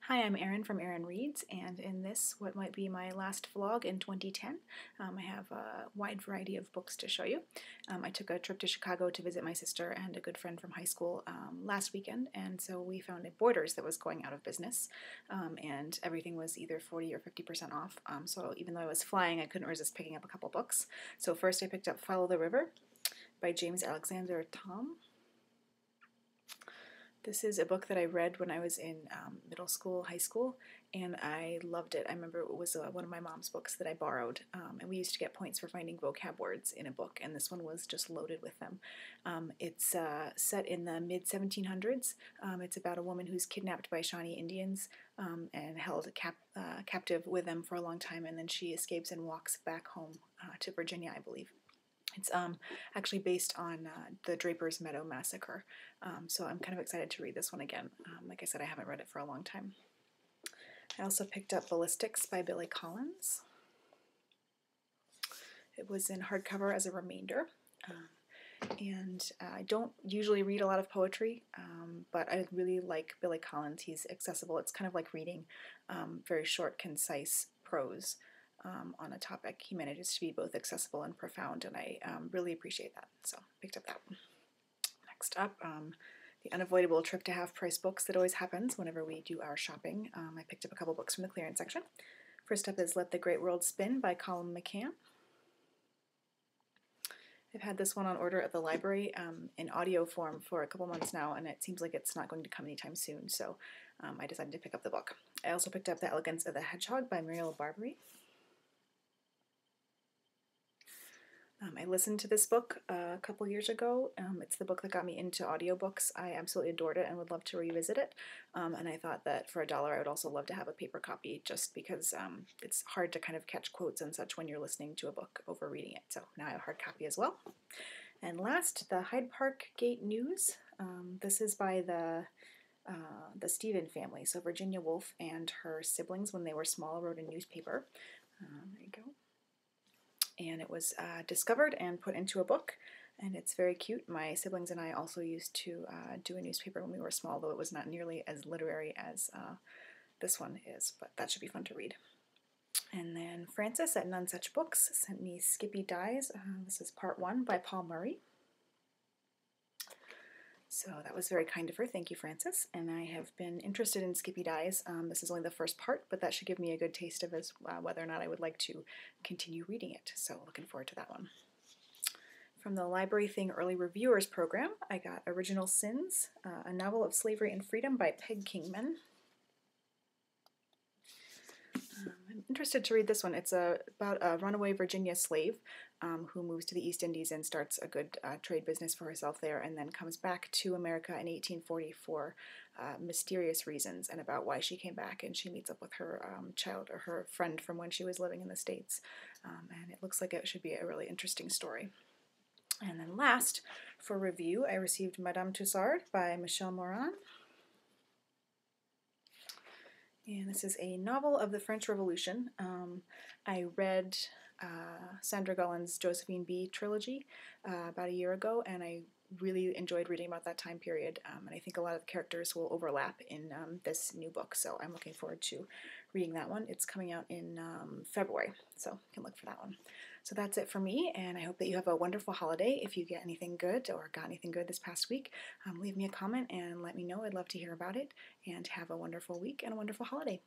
Hi, I'm Erin from Erin Reads, and in this, what might be my last vlog in 2010, I have a wide variety of books to show you. I took a trip to Chicago to visit my sister and a good friend from high school last weekend, and so we found a Borders that was going out of business, and everything was either 40 or 50% off, so even though I was flying, I couldn't resist picking up a couple books. So first I picked up Follow the River by James Alexander Thom. This is a book that I read when I was in middle school, high school, and I loved it. I remember it was one of my mom's books that I borrowed, and we used to get points for finding vocab words in a book, and this one was just loaded with them. It's set in the mid-1700s. It's about a woman who's kidnapped by Shawnee Indians and held captive with them for a long time, and then she escapes and walks back home to Virginia, I believe. It's actually based on the Draper's Meadow Massacre, so I'm kind of excited to read this one again. Like I said, I haven't read it for a long time. I also picked up Ballistics by Billy Collins. It was in hardcover as a remainder, and I don't usually read a lot of poetry, but I really like Billy Collins. He's accessible. It's kind of like reading very short, concise prose. On a topic. He manages to be both accessible and profound, and I really appreciate that. So picked up that one. Next up, the unavoidable trip to half price books that always happens whenever we do our shopping. I picked up a couple books from the clearance section. First up is Let the Great World Spin by Colum McCann. I've had this one on order at the library in audio form for a couple months now, and it seems like it's not going to come anytime soon, so I decided to pick up the book. I also picked up The Elegance of the Hedgehog by Muriel Barbary. I listened to this book a couple years ago. It's the book that got me into audiobooks. I absolutely adored it and would love to revisit it. And I thought that for $1 I would also love to have a paper copy, just because it's hard to kind of catch quotes and such when you're listening to a book over reading it. So now I have a hard copy as well. And last, the Hyde Park Gate News. This is by the Stephen family. So Virginia Woolf and her siblings, when they were small, wrote a newspaper. There you go. And it was discovered and put into a book, and it's very cute. My siblings and I also used to do a newspaper when we were small, though it was not nearly as literary as this one is, but that should be fun to read. And then Frances at None Such Books sent me Skippy Dies. This is part 1 by Paul Murray. So that was very kind of her. Thank you, Frances. And I have been interested in Skippy Dies. This is only the first part, but that should give me a good taste of whether or not I would like to continue reading it. So looking forward to that one. From the Library Thing Early Reviewers program, I got Original Sins, a novel of slavery and freedom by Peg Kingman. I'm interested to read this one. It's about a runaway Virginia slave who moves to the East Indies and starts a good trade business for herself there, and then comes back to America in 1840 for mysterious reasons, and about why she came back, and she meets up with her child, or her friend from when she was living in the States, and it looks like it should be a really interesting story. And then last, for review, I received Madame Tussaud by Michel Moran. And this is a novel of the French Revolution. I read Sandra Gullin's Josephine B. trilogy about a year ago, and I really enjoyed reading about that time period, and I think a lot of the characters will overlap in this new book, so I'm looking forward to reading that one. It's coming out in February, so you can look for that one. So that's it for me, and I hope that you have a wonderful holiday. If you get anything good or got anything good this past week, leave me a comment and let me know. I'd love to hear about it, and have a wonderful week and a wonderful holiday.